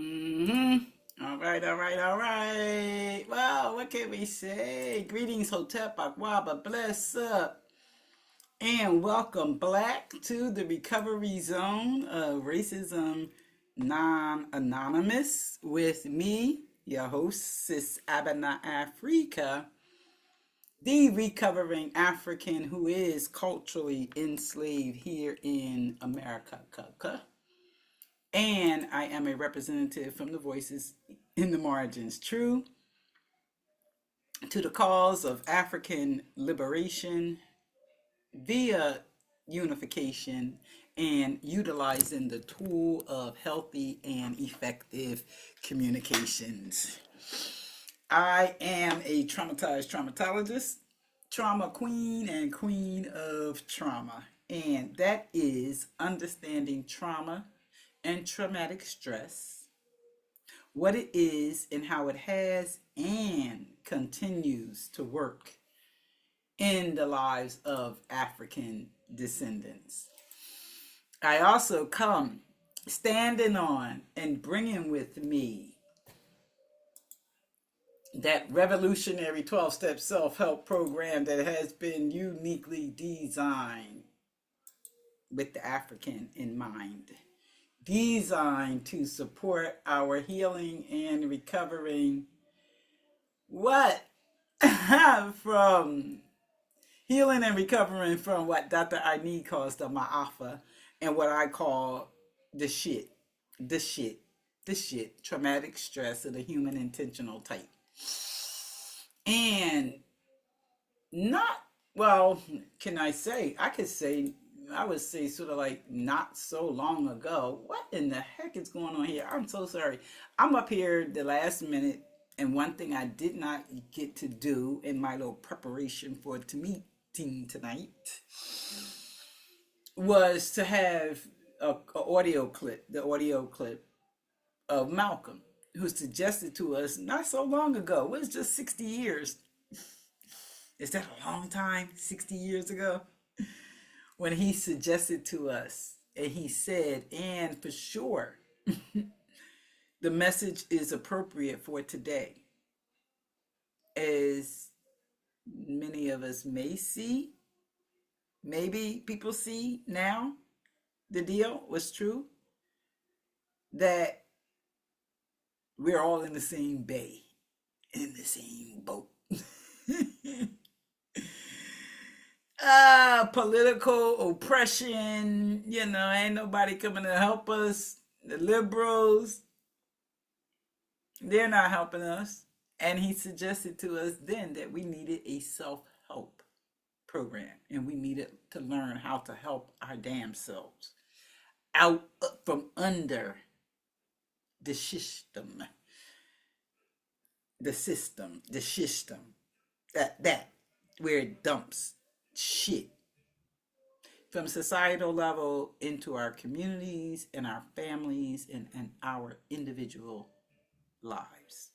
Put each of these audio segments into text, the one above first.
hmm All right, all right, all right. Well, what can we say? Greetings, Hotep Akwaba, bless up. And welcome black to the recovery zone of racism non-anonymous with me, your host, Sis Abana Africa, the recovering African who is culturally enslaved here in America. And I am a representative from the voices in the margins. True to the cause of African liberation via unification and utilizing the tool of healthy and effective communications. I am a traumatized traumatologist, trauma queen, and queen of trauma. And that is understanding trauma and traumatic stress, what it is and how it has and continues to work in the lives of African descendants. I also come standing on and bringing with me that revolutionary 12-step self-help program that has been uniquely designed with the African in mind, designed to support our healing and recovering what from healing and recovering from what Dr. Arnie calls the ma'afa and what I call the shit, the shit, the shit, traumatic stress of the human intentional type. And not, well, can I say, I would say sort of like not so long ago. What in the heck is going on here? I'm so sorry. I'm up here the last minute, and one thing I did not get to do in my little preparation for to meeting tonight was to have a audio clip, the audio clip of Malcolm, who suggested to us not so long ago. It was just 60 years. Is that a long time? 60 years ago? When he suggested to us, and he said, and for sure, the message is appropriate for today. As many of us may see, maybe people see now, the deal was true that we're all in the same bay, in the same boat. Political oppression, ain't nobody coming to help us. The liberals, they're not helping us. And he suggested to us then that we needed a self-help program and we needed to learn how to help our damn selves out from under the system, that where it dumps shit from societal level into our communities and our families and our individual lives.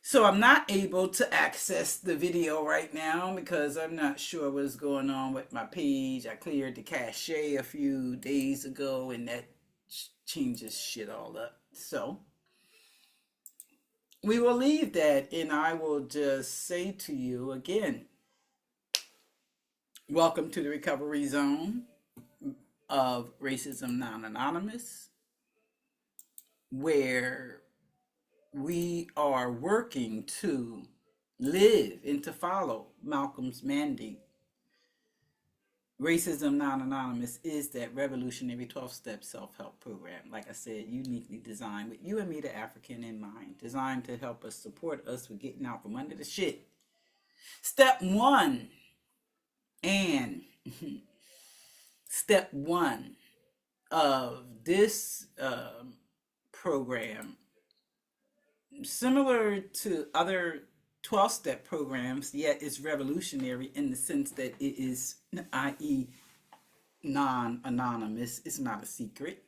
So I'm not able to access the video right now because I'm not sure what's going on with my page. I cleared the cache a few days ago and that changes shit all up. So we will leave that and I will just say to you again, welcome to the recovery zone of Racism Non-Anonymous, where we are working to live and to follow Malcolm's mandate. Racism Non-Anonymous is that revolutionary 12-step self-help program, like I said, uniquely designed with you and me, the African, in mind, designed to help us, support us with getting out from under the shit. Step one of this program, similar to other 12-step programs, yet it's revolutionary in the sense that it is, i.e., non-anonymous. It's not a secret.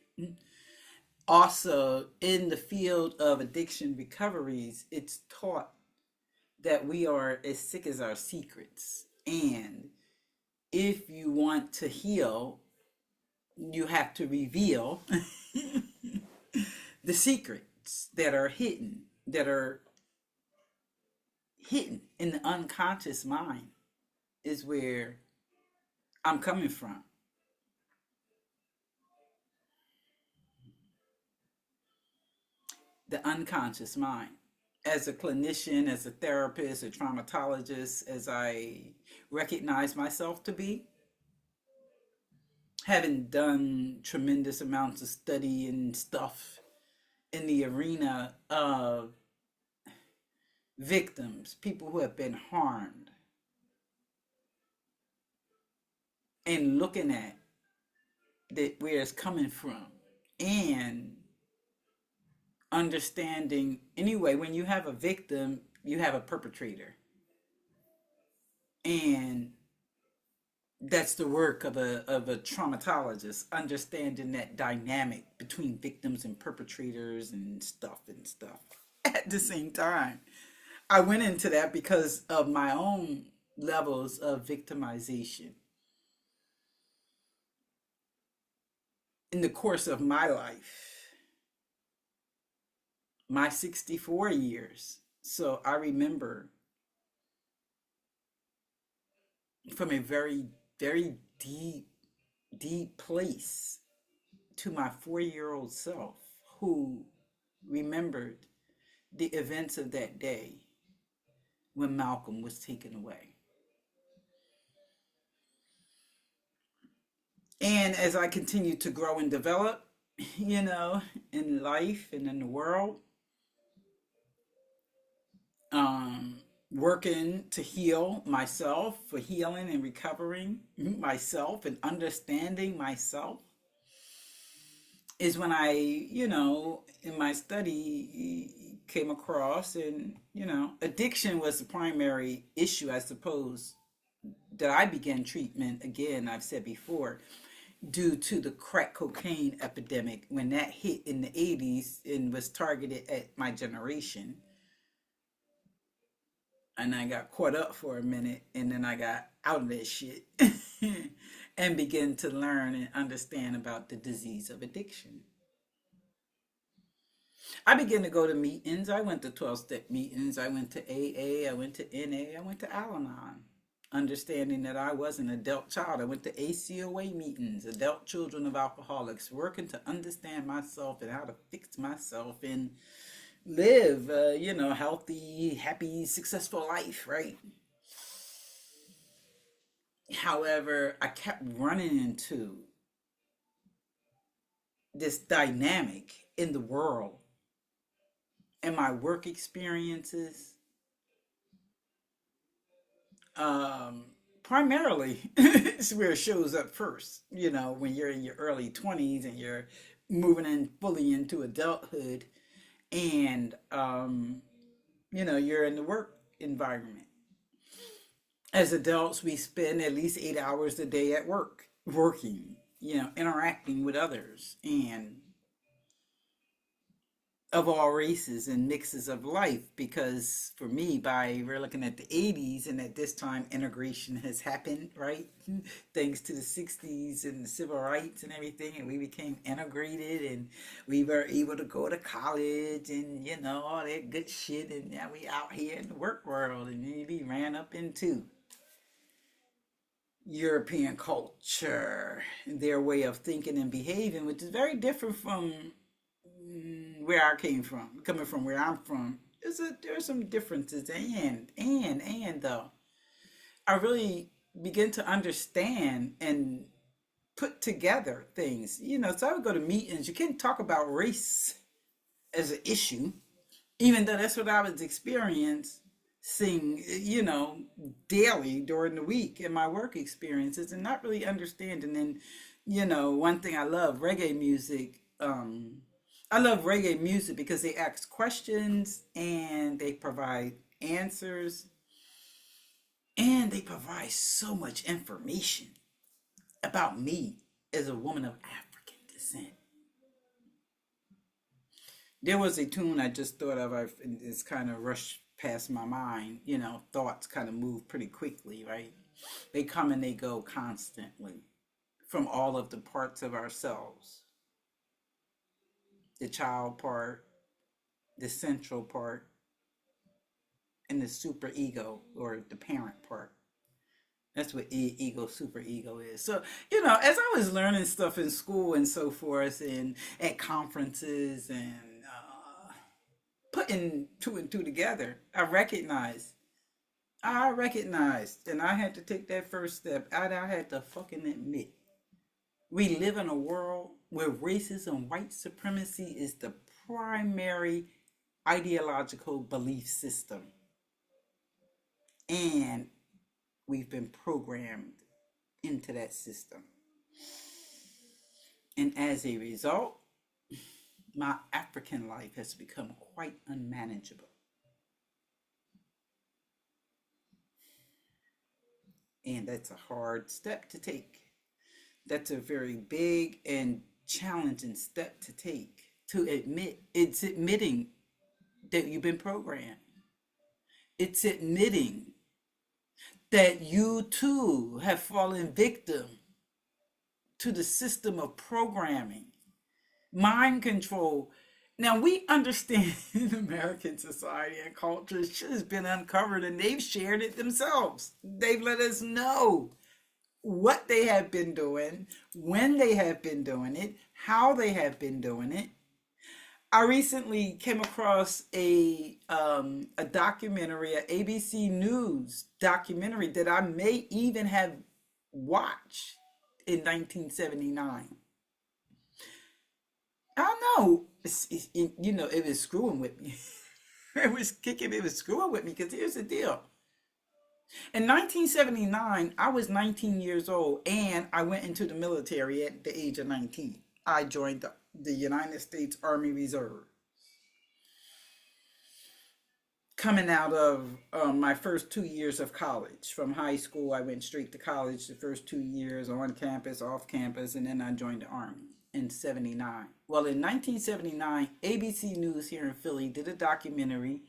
Also, in the field of addiction recoveries, it's taught that we are as sick as our secrets. And if you want to heal, you have to reveal The secrets that are hidden in the unconscious mind is where I'm coming from. The unconscious mind. As a clinician, as a therapist, a traumatologist, as I recognize myself to be, having done tremendous amounts of study and stuff in the arena of victims, people who have been harmed, and looking at that where it's coming from, and understanding anyway, when you have a victim, you have a perpetrator. And that's the work of a traumatologist, understanding that dynamic between victims and perpetrators and stuff. At the same time, I went into that because of my own levels of victimization in the course of my life, my 64 years. So I remember from a very, very deep place to my 4 year old self who remembered the events of that day when Malcolm was taken away. And as I continue to grow and develop, in life and in the world, um, working to heal myself, for healing and recovering myself and understanding myself, is when I, in my study, came across, and, addiction was the primary issue, I suppose, that I began treatment, again, I've said before, due to the crack cocaine epidemic when that hit in the 80s and was targeted at my generation. And I got caught up for a minute, and then I got out of that shit and began to learn and understand about the disease of addiction. I began to go to meetings. I went to 12 step meetings. I went to AA. I went to NA. I went to Al Anon. Understanding that I was an adult child. I went to ACOA meetings, adult children of alcoholics, working to understand myself and how to fix myself and live, healthy, happy, successful life, right? However, I kept running into this dynamic in the world and my work experiences, um, primarily it's where it shows up first, when you're in your early 20s and you're moving in fully into adulthood, and you're in the work environment. As adults, we spend at least 8 hours a day at work, working, interacting with others, and of all races and mixes of life. Because for me, we're looking at the 80s, and at this time integration has happened, right? Thanks to the 60s and the civil rights and everything, and we became integrated, and we were able to go to college, and all that good shit, and now we out here in the work world, and we ran up into European culture, their way of thinking and behaving, which is very different from where I came from. Coming from where I'm from, there's some differences, and though I really begin to understand and put together things. So I would go to meetings. You can't talk about race as an issue, even though that's what I was experiencing, daily during the week in my work experiences, and not really understanding. And, one thing I love, reggae music. I love reggae music because they ask questions and they provide answers, and they provide so much information about me as a woman of African descent. There was a tune I just thought of. It's kind of rushed past my mind. Thoughts kind of move pretty quickly, right? They come and they go constantly from all of the parts of ourselves. the child part, the central part, and the super ego or the parent part. That's what ego, super ego is. So, as I was learning stuff in school and so forth, and at conferences and putting two and two together, I recognized, and I had to take that first step. I had to fucking admit, we live in a world where racism, white supremacy is the primary ideological belief system. And we've been programmed into that system. And as a result, my African life has become quite unmanageable. And that's a hard step to take. That's a very big and challenging step to take. To admit, it's admitting that you've been programmed. It's admitting that you too have fallen victim to the system of programming, mind control. Now we understand in American society and culture, shit has been uncovered and they've shared it themselves. They've let us know what they have been doing, when they have been doing it, how they have been doing it. I recently came across a documentary, a ABC News documentary that I may even have watched in 1979. I don't know. It was screwing with me. It was kicking. It was screwing with me because here's the deal. In 1979, I was 19 years old and I went into the military at the age of 19. I joined the United States Army Reserve. Coming out of my first 2 years of college. From high school, I went straight to college the first 2 years on campus, off campus, and then I joined the Army in 79. Well, in 1979, ABC News here in Philly did a documentary.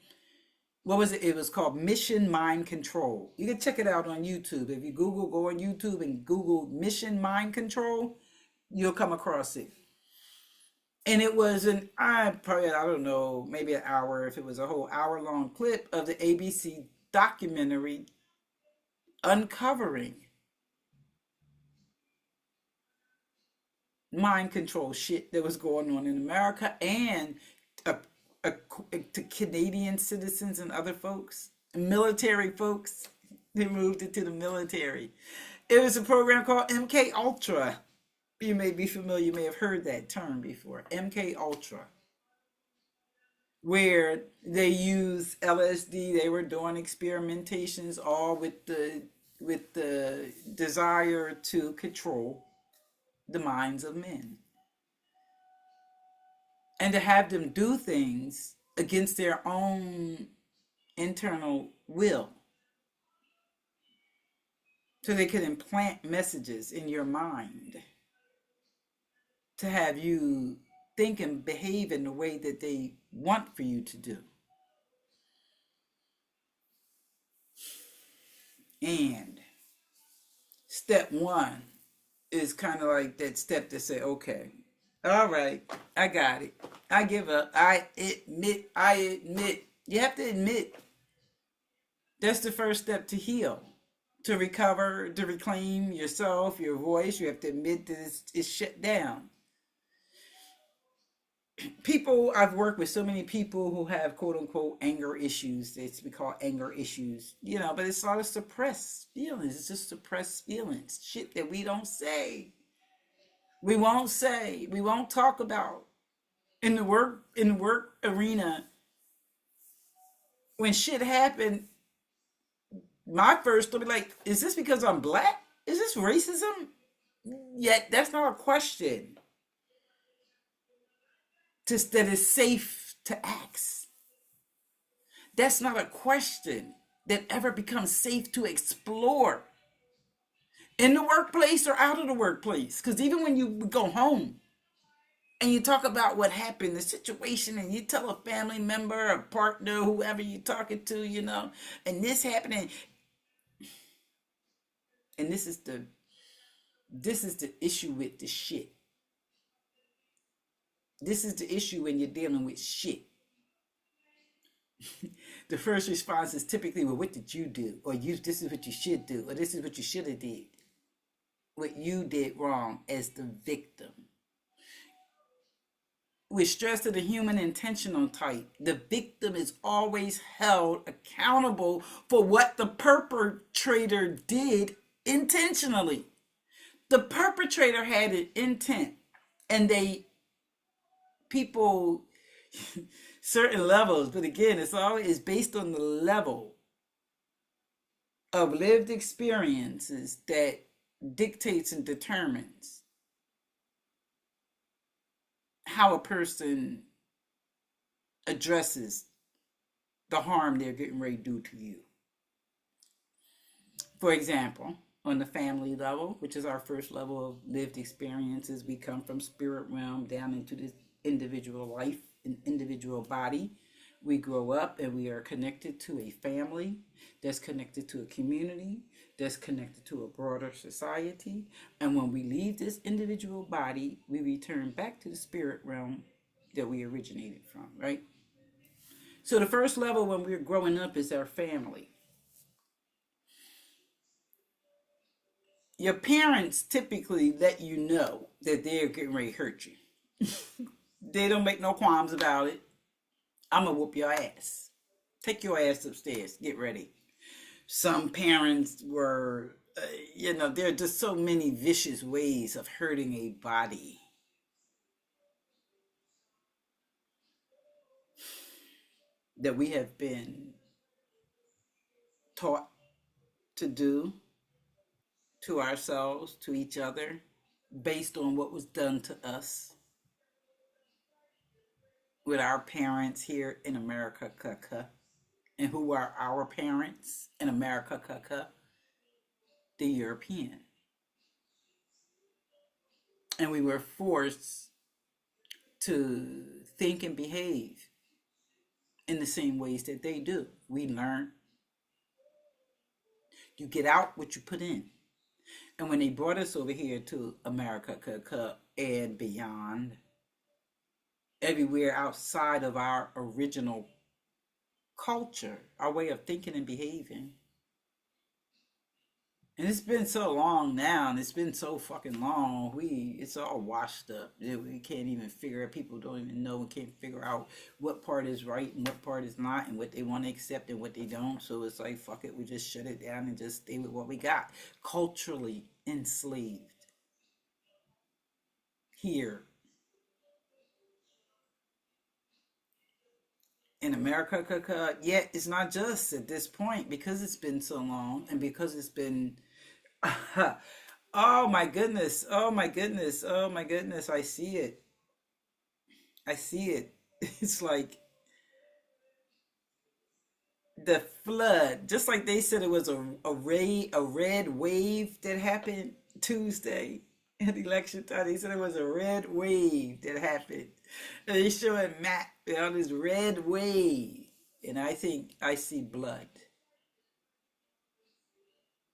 What was it? It was called Mission Mind Control. You can check it out on YouTube. If you go on YouTube and Google Mission Mind Control, you'll come across it. And it was I don't know, maybe an hour, if it was a whole hour long clip of the ABC documentary uncovering mind control shit that was going on in America and uh, uh, to Canadian citizens and other folks, military folks. They moved into the military. It was a program called MK Ultra. You may be familiar, you may have heard that term before. MK Ultra, where they used LSD. They were doing experimentations, all with the desire to control the minds of men and to have them do things against their own internal will, so they could implant messages in your mind to have you think and behave in the way that they want for you to do. And step one is kind of like that step to say, okay, all right, I got it. I give up. I admit. You have to admit. That's the first step to heal, to recover, to reclaim yourself, your voice. You have to admit that it's shut down. People, I've worked with so many people who have quote unquote anger issues. It's we call anger issues, but it's a lot of suppressed feelings. It's just suppressed feelings, shit that we don't say, we won't talk about in the work arena. When shit happened, my first thought be like, is this because I'm black? Is this racism? Yet that's not a question that is safe to ask. That's not a question that ever becomes safe to explore in the workplace or out of the workplace. Because even when you go home and you talk about what happened, the situation, and you tell a family member, a partner, whoever you're talking to, and this happened, and this is the issue with the shit. This is the issue when you're dealing with shit. The first response is typically, well, what did you do? Or this is what you should do, or this is what you should have did. What you did wrong as the victim. With stress to the human intentional type, the victim is always held accountable for what the perpetrator did intentionally. The perpetrator had an intent, and people, certain levels, but again, it's always based on the level of lived experiences that dictates and determines how a person addresses the harm they're getting ready to do to you. For example, on the family level, which is our first level of lived experiences, we come from spirit realm down into this individual life, an individual body. We grow up and we are connected to a family that's connected to a community, that's connected to a broader society. And when we leave this individual body, we return back to the spirit realm that we originated from, right? So the first level when we're growing up is our family. Your parents typically let you know that they're getting ready to hurt you. They don't make no qualms about it. I'm going to whoop your ass. Take your ass upstairs. Get ready. Some parents were, there are just so many vicious ways of hurting a body that we have been taught to do to ourselves, to each other, based on what was done to us with our parents here in America, and who are our parents in America, the European. And we were forced to think and behave in the same ways that they do. We learn. You get out what you put in. And when they brought us over here to America and beyond, everywhere outside of our original culture, our way of thinking and behaving, and it's been so long now, and it's been so fucking long. It's all washed up. We can't even figure it. People don't even know. We can't figure out what part is right and what part is not, and what they want to accept and what they don't. So it's like, fuck it. We just shut it down and just stay with what we got. Culturally enslaved here in America. Yet it's not just at this point, because it's been so long and because it's been oh my goodness. Oh my goodness. Oh my goodness. I see it. I see it. It's like the flood. Just like they said it was a red wave that happened Tuesday at election time. They said it was a red wave that happened. And they showing Matt on this red wave. And I think I see blood.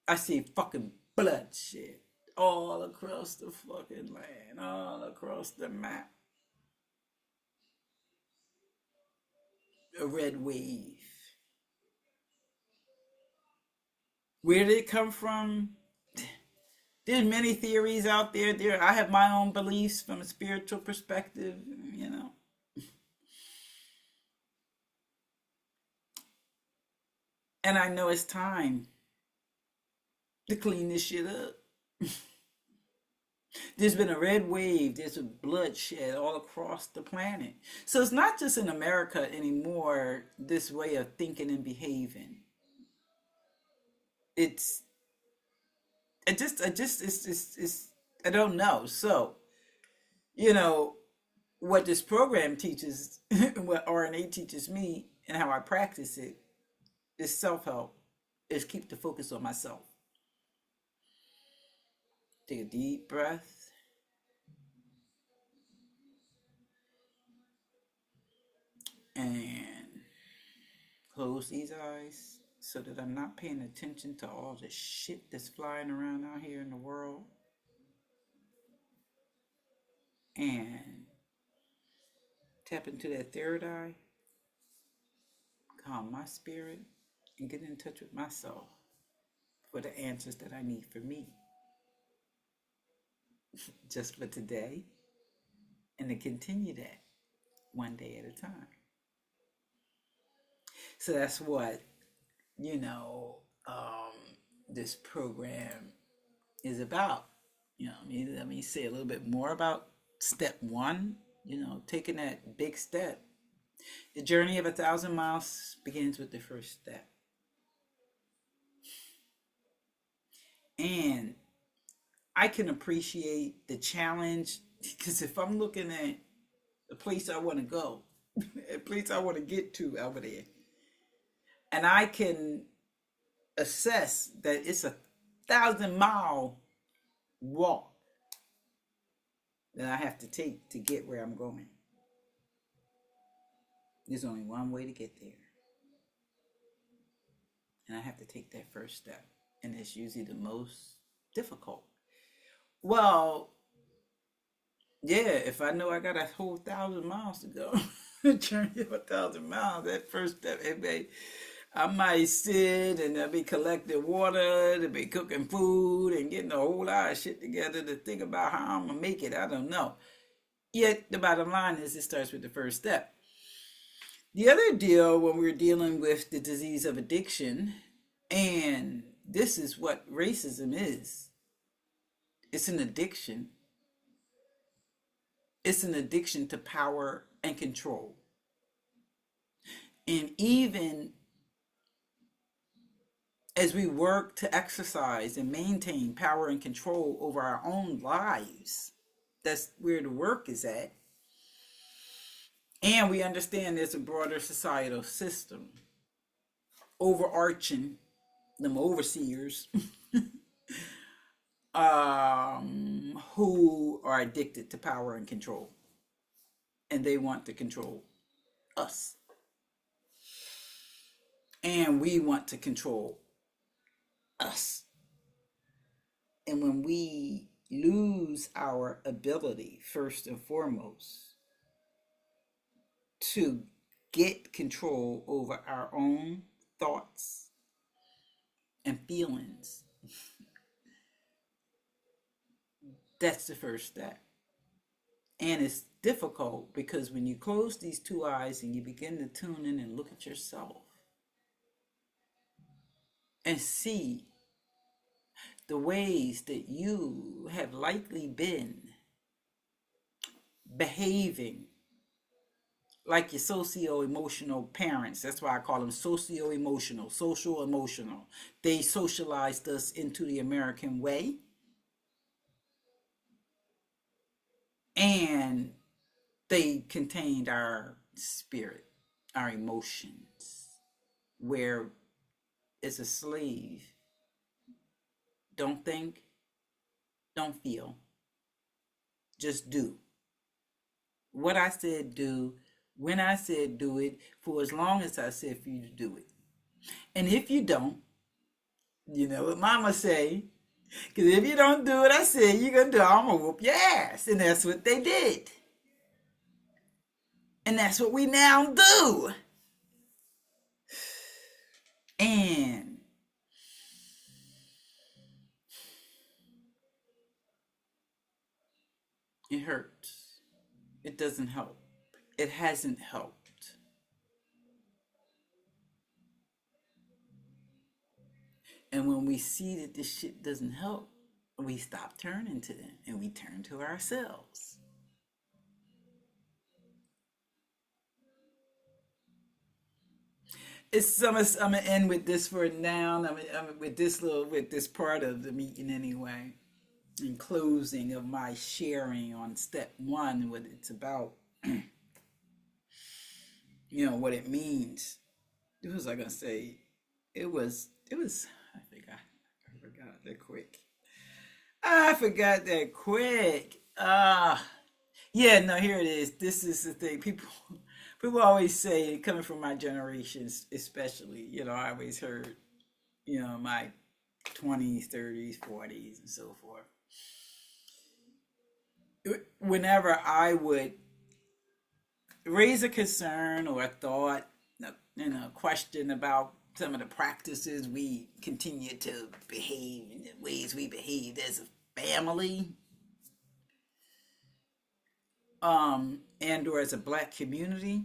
I see fucking bloodshed all across the fucking land, all across the map. A red wave. Where did it come from? There's many theories out there. I have my own beliefs from a spiritual perspective, you know. And I know it's time to clean this shit up. There's been a red wave, there's a bloodshed all across the planet. So it's not just in America anymore, this way of thinking and behaving. It's it's I don't know. So, you know, what this program teaches, what RNA teaches me, and how I practice it is self help, is keep the focus on myself. Take a deep breath and close these eyes so that I'm not paying attention to all the shit that's flying around out here in the world. And tap into that third eye, calm my spirit, and get in touch with myself for the answers that I need for me, just for today, and to continue that one day at a time. So that's what, you know, this program is about. Let me say a little bit more about step one, taking that big step. The journey of 1,000 miles begins with the first step. And I can appreciate the challenge because if I'm looking at the place I want to go, a place I want to get to over there, and I can assess that it's 1,000-mile walk that I have to take to get where I'm going. There's only one way to get there. And I have to take that first step. And it's usually the most difficult. Well, yeah, if I know I got a whole 1,000 miles to go, a journey of 1,000 miles, that first step, I might sit and I'll be collecting water, to be cooking food and getting a whole lot of shit together to think about how I'm going to make it. I don't know. Yet the bottom line is it starts with the first step. The other deal when we're dealing with the disease of addiction, and this is what racism is, it's an addiction. It's an addiction to power and control. And even as we work to exercise and maintain power and control over our own lives, that's where the work is at. And we understand there's a broader societal system overarching them overseers who are addicted to power and control. And they want to control us. And we want to control us. And when we lose our ability, first and foremost, to get control over our own thoughts and feelings, that's the first step. And it's difficult because when you close these two eyes and you begin to tune in and look at yourself and see the ways that you have likely been behaving like your socio-emotional parents. That's why I call them socio-emotional, social emotional. They socialized us into the American way. And they contained our spirit, our emotions, where as a slave, don't think, don't feel, just do. What I said do, when I said do it, for as long as I said for you to do it. And if you don't, you know what mama say, because if you don't do what I said you're going to do, I'm going to whoop your ass. And that's what they did. And that's what we now do. And it hurts. It doesn't help. It hasn't helped. And when we see that this shit doesn't help, we stop turning to them and we turn to ourselves. I'm gonna end with this for now. I'm with this part of the meeting anyway. In closing of my sharing on step one, what it's about, what it means. What was I gonna say? It was. I forgot that quick. I forgot that quick. Yeah, no, here it is. This is the thing. People always say, coming from my generation, especially, I always heard, my 20s, 30s, 40s, and so forth. Whenever I would raise a concern or a thought, question about some of the practices we continue to behave in the ways we behaved as a family, and or as a black community,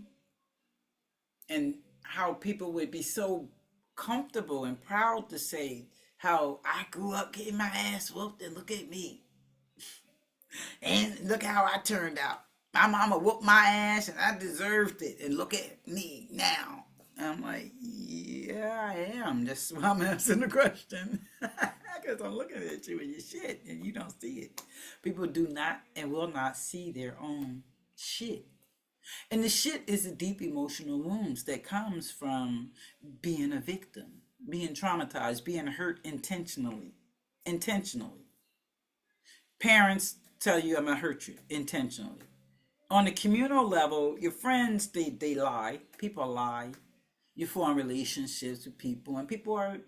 and how people would be so comfortable and proud to say how I grew up getting my ass whooped and look at me and look how I turned out. My mama whooped my ass and I deserved it and look at me now. I'm like, yeah, I am. That's why I'm asking the question. Because I'm looking at you and your shit and you don't see it. People do not and will not see their own shit. And the shit is the deep emotional wounds that comes from being a victim, being traumatized, being hurt intentionally. Intentionally. Parents tell you I'm gonna hurt you intentionally. On the communal level, your friends they lie. People lie. You form relationships with people, and people are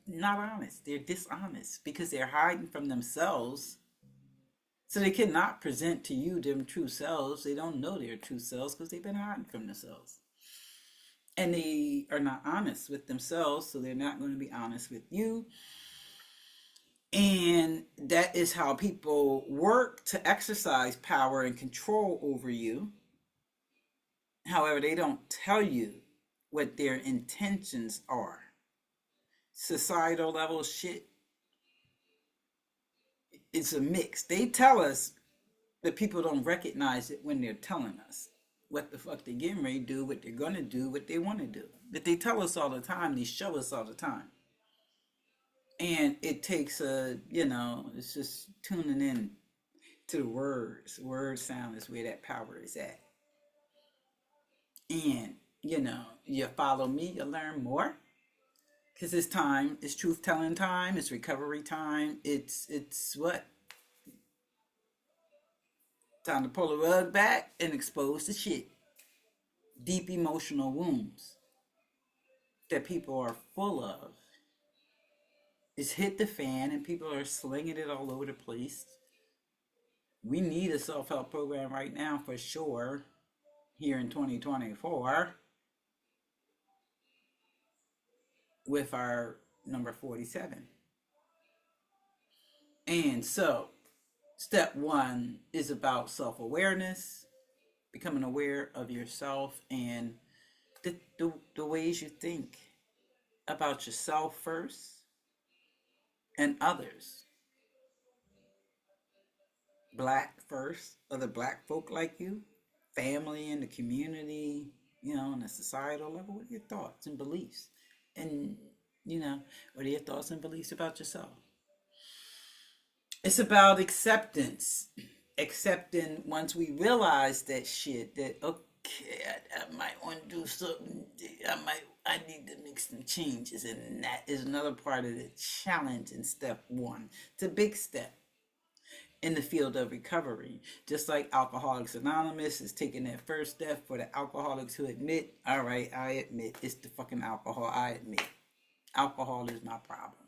not honest. They're dishonest because they're hiding from themselves. So they cannot present to you their true selves. They don't know their true selves because they've been hiding from themselves. And they are not honest with themselves, so they're not going to be honest with you. And that is how people work to exercise power and control over you. However, they don't tell you what their intentions are. Societal level shit, it's a mix. They tell us that people don't recognize it when they're telling us what the fuck they're getting ready to do, what they're going to do, what they want to do. But they tell us all the time, they show us all the time. And it takes it's just tuning in to the words. Word sound is where that power is at. And, you follow me, you'll learn more. Because it's time, it's truth telling time, it's recovery time, it's what? Time to pull the rug back and expose the shit. Deep emotional wounds that people are full of. It's hit the fan and people are slinging it all over the place. We need a self-help program right now for sure here in 2024 with our number 47. And so, step one is about self-awareness, becoming aware of yourself and the ways you think about yourself first and others. Black first, other black folk like you, family and the community, on a societal level. What are your thoughts and beliefs? And, what are your thoughts and beliefs about yourself? It's about acceptance. Accepting once we realize that shit, that okay, I might want to do something. I need to make some changes, and that is another part of the challenge in step one. It's a big step in the field of recovery. Just like Alcoholics Anonymous is taking that first step for the alcoholics who admit, all right, I admit it's the fucking alcohol. I admit alcohol is my problem.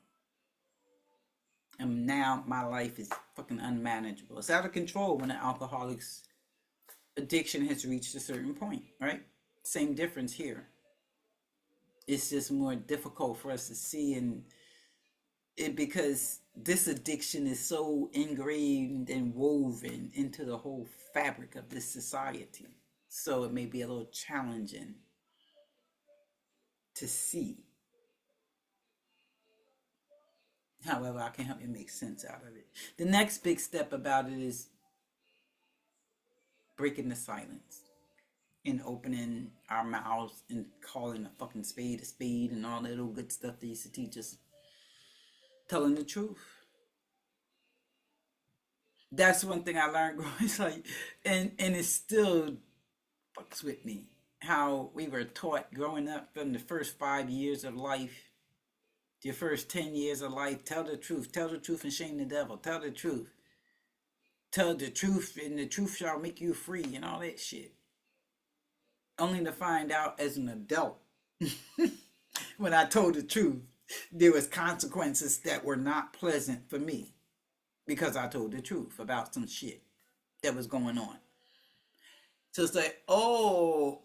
And now my life is fucking unmanageable. It's out of control when an alcoholic's addiction has reached a certain point, right? Same difference here. It's just more difficult for us to see and it because this addiction is so ingrained and woven into the whole fabric of this society. So it may be a little challenging to see. However, I can help you make sense out of it. The next big step about it is breaking the silence and opening our mouths and calling a fucking spade a spade and all that little good stuff they used to teach us. Telling the truth. That's one thing I learned growing. It's like, and it still fucks with me. How we were taught growing up from the first 5 years of life, your first 10 years of life, tell the truth and shame the devil, tell the truth and the truth shall make you free and all that shit. Only to find out as an adult, when I told the truth, there was consequences that were not pleasant for me because I told the truth about some shit that was going on. So it's like, oh,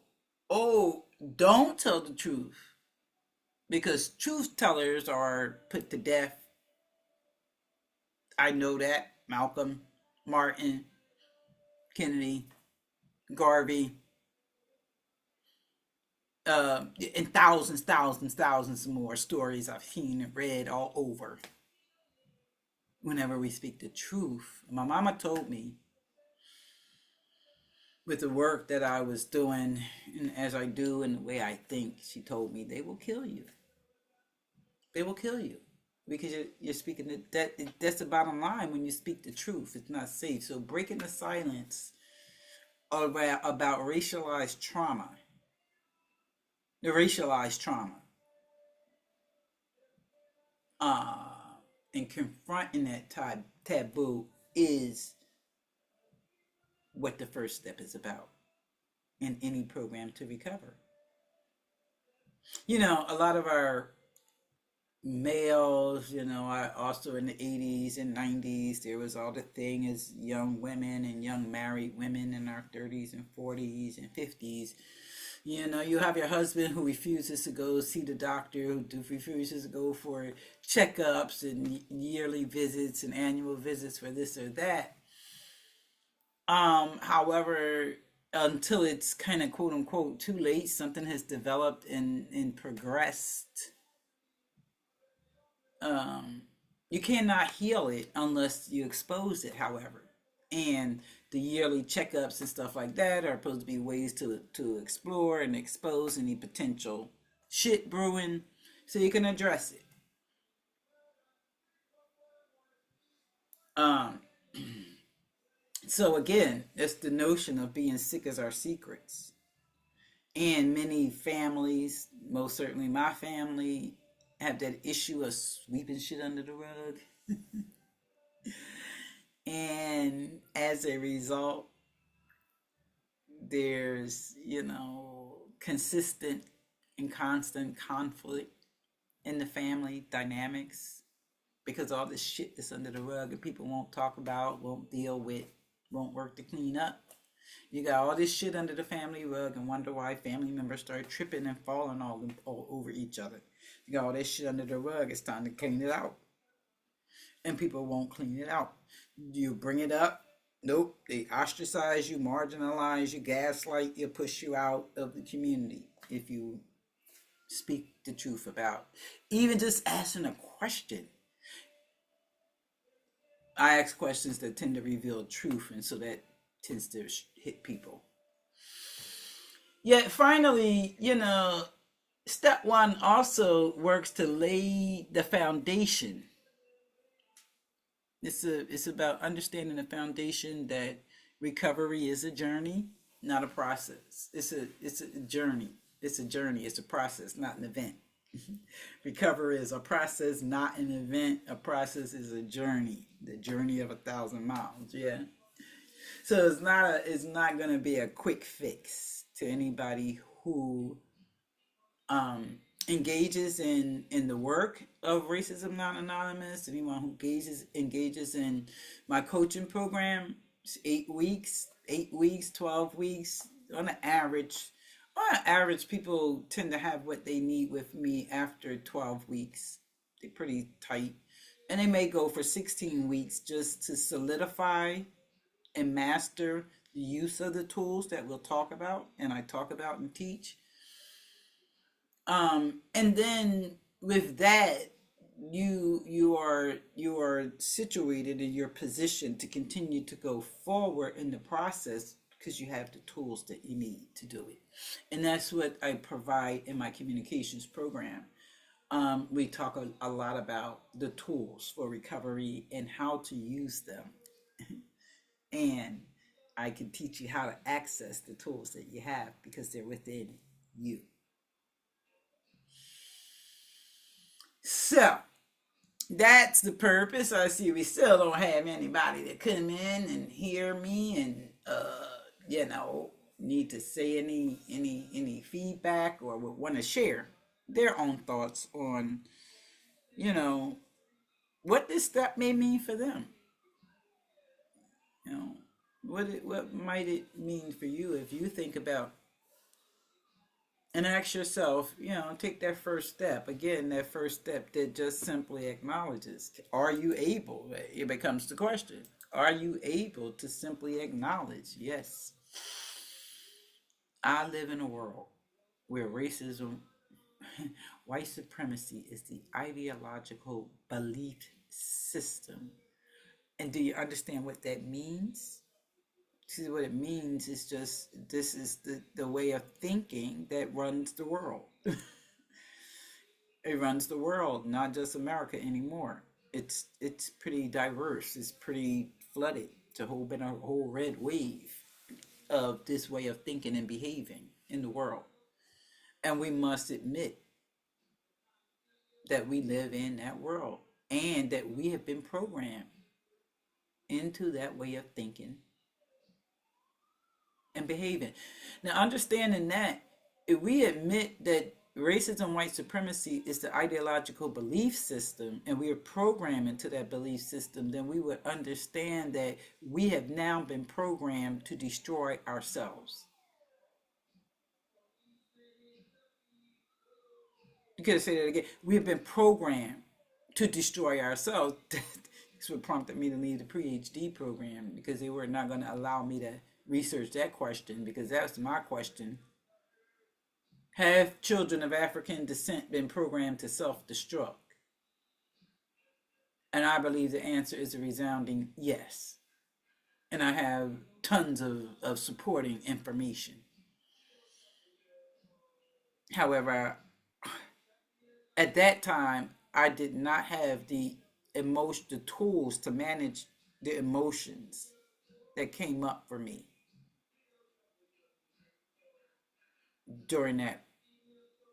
don't tell the truth because truth tellers are put to death. I know that. Malcolm, Martin, Kennedy, Garvey, and thousands more stories I've seen and read all over. Whenever we speak the truth, my mama told me with the work that I was doing, and as I do, and the way I think, she told me they will kill you. They will kill you because you're speaking that's the bottom line. When you speak the truth, it's not safe. So breaking the silence about racialized trauma, the racialized trauma, uh, and confronting that taboo is what the first step is about in any program to recover. A lot of our males, I also in the 80s and 90s, there was all the thing as young women and young married women in our 30s and 40s and 50s. You have your husband who refuses to go see the doctor, who refuses to go for checkups and yearly visits and annual visits for this or that. However, until it's kind of quote unquote too late, something has developed and progressed. Um, you cannot heal it unless you expose it, however. And the yearly checkups and stuff like that are supposed to be ways to explore and expose any potential shit brewing so you can address it. Um, so again, it's the notion of being sick as our secrets. And many families, most certainly my family, have that issue of sweeping shit under the rug. And as a result, there's, consistent and constant conflict in the family dynamics because all this shit that's under the rug and people won't talk about, won't deal with, won't work to clean up. You got all this shit under the family rug and wonder why family members start tripping and falling all over each other. You got all this shit under the rug. It's time to clean it out. And people won't clean it out. You bring it up. Nope. They ostracize you, marginalize you, gaslight you, push you out of the community if you speak the truth about. Even just asking a question. I ask questions that tend to reveal truth, and so that tends to hit people. Yet finally, step one also works to lay the foundation. It's about understanding the foundation that recovery is a journey, not a process. It's a journey. It's a journey. It's a process, not an event. Recovery is a process, not an event. A process is a journey. The journey of 1,000 miles. Yeah. So it's not going to be a quick fix to anybody who engages in the work of Racism Not Anonymous. Anyone who engages in my coaching program, it's 8 weeks, 8 weeks, 12 weeks on an average. On average, people tend to have what they need with me after 12 weeks. They're pretty tight. And they may go for 16 weeks just to solidify and master the use of the tools that we'll talk about and I talk about and teach. And then with that, you are situated in your position to continue to go forward in the process because you have the tools that you need to do it. And that's what I provide in my communications program. We talk a lot about the tools for recovery and how to use them. And I can teach you how to access the tools that you have because they're within you. So that's the purpose. I see we still don't have anybody that come in and hear me and need to say any feedback or would want to share their own thoughts on you know what this step may mean for them. You know what might it mean for you if you think about and ask yourself, take that first step. Again, that first step that just simply acknowledges. Are you able? It becomes the question. Are you able to simply acknowledge, yes, I live in a world where racism, white supremacy is the ideological belief system. And do you understand what that means? See, what it means is just this is the way of thinking that runs the world. It runs the world, not just America anymore. It's pretty diverse. It's pretty flooded. It's been a whole red wave of this way of thinking and behaving in the world. And we must admit that we live in that world and that we have been programmed into that way of thinking and behaving. Now, understanding that, if we admit that racism, white supremacy is the ideological belief system, and we are programmed into that belief system, then we would understand that we have now been programmed to destroy ourselves. You could say that again. We have been programmed to destroy ourselves. That's what prompted me to leave the PhD program, because they were not going to allow me to research that question, because that's my question. Have children of African descent been programmed to self destruct? And I believe the answer is a resounding yes. And I have tons of supporting information. However, at that time, I did not have the tools to manage the emotions that came up for me during that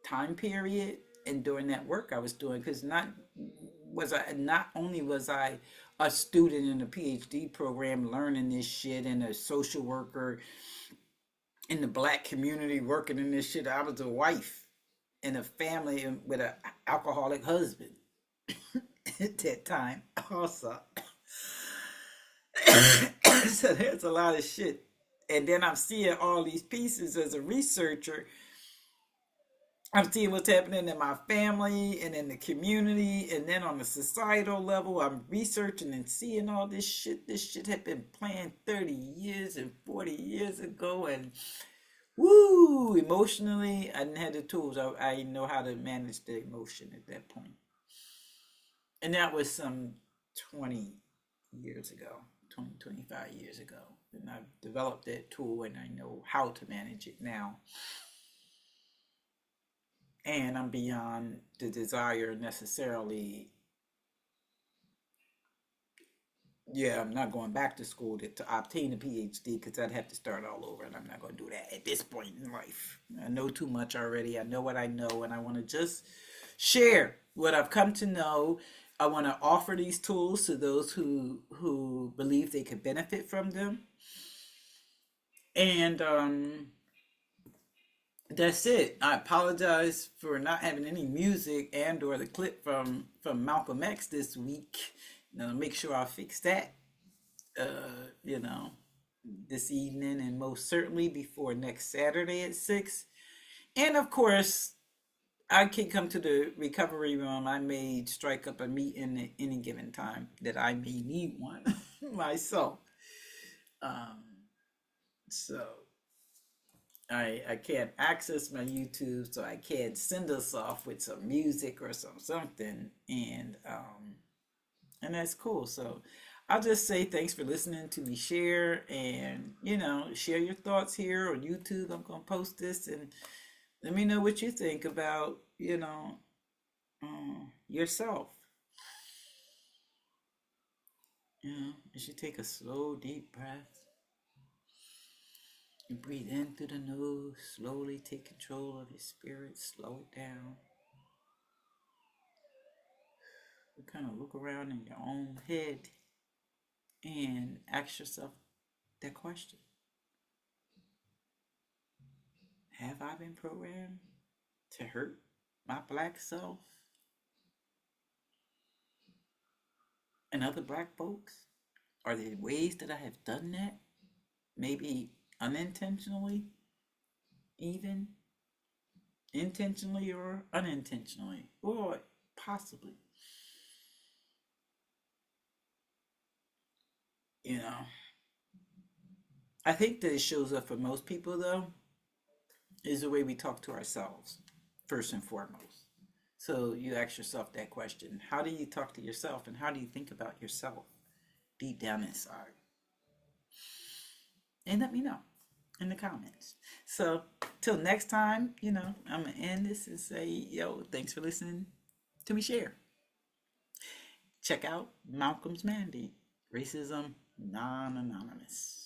time period and during that work I was doing. Because not only was I a student in a PhD program learning this shit and a social worker in the black community working in this shit, I was a wife in a family with an alcoholic husband at that time also. So there's a lot of shit. And then I'm seeing all these pieces as a researcher. I'm seeing what's happening in my family and in the community, and then on the societal level, I'm researching and seeing all this shit. This shit had been planned 30 years and 40 years ago, and woo, emotionally, I didn't have the tools. I know how to manage the emotion at that point. And that was some 20 years ago, 20, 25 years ago. And I've developed that tool and I know how to manage it now. And I'm beyond the desire necessarily. Yeah, I'm not going back to school to obtain a PhD, because I'd have to start all over, and I'm not going to do that at this point in life. I know too much already. I know what I know, and I want to just share what I've come to know. I want to offer these tools to those who believe they could benefit from them, and that's it. I apologize for not having any music and or the clip from Malcolm X this week. Now, make sure I fix that. You know, this evening, and most certainly before next Saturday at 6. And of course, I can come to the recovery room. I may strike up a meeting at any given time that I may need one myself. Um, so I can't access my YouTube, so I can't send us off with some music or something, and that's cool. So I'll just say thanks for listening to me share, and share your thoughts here on YouTube. I'm gonna post this, and let me know what you think about yourself. You should take a slow, deep breath. You breathe in through the nose, slowly take control of your spirit, slow it down. You kind of look around in your own head and ask yourself that question. Have I been programmed to hurt my black self and other black folks? Are there ways that I have done that? maybe unintentionally, even intentionally or unintentionally, or possibly, you know. I think that it shows up for most people, though, is the way we talk to ourselves, first and foremost. So you ask yourself that question: how do you talk to yourself, and how do you think about yourself deep down inside? And let me know in the comments. So till next time, I'm gonna end this and say, yo, thanks for listening to me share. Check out Malcolm's Mandate: Racism Non Anonymous.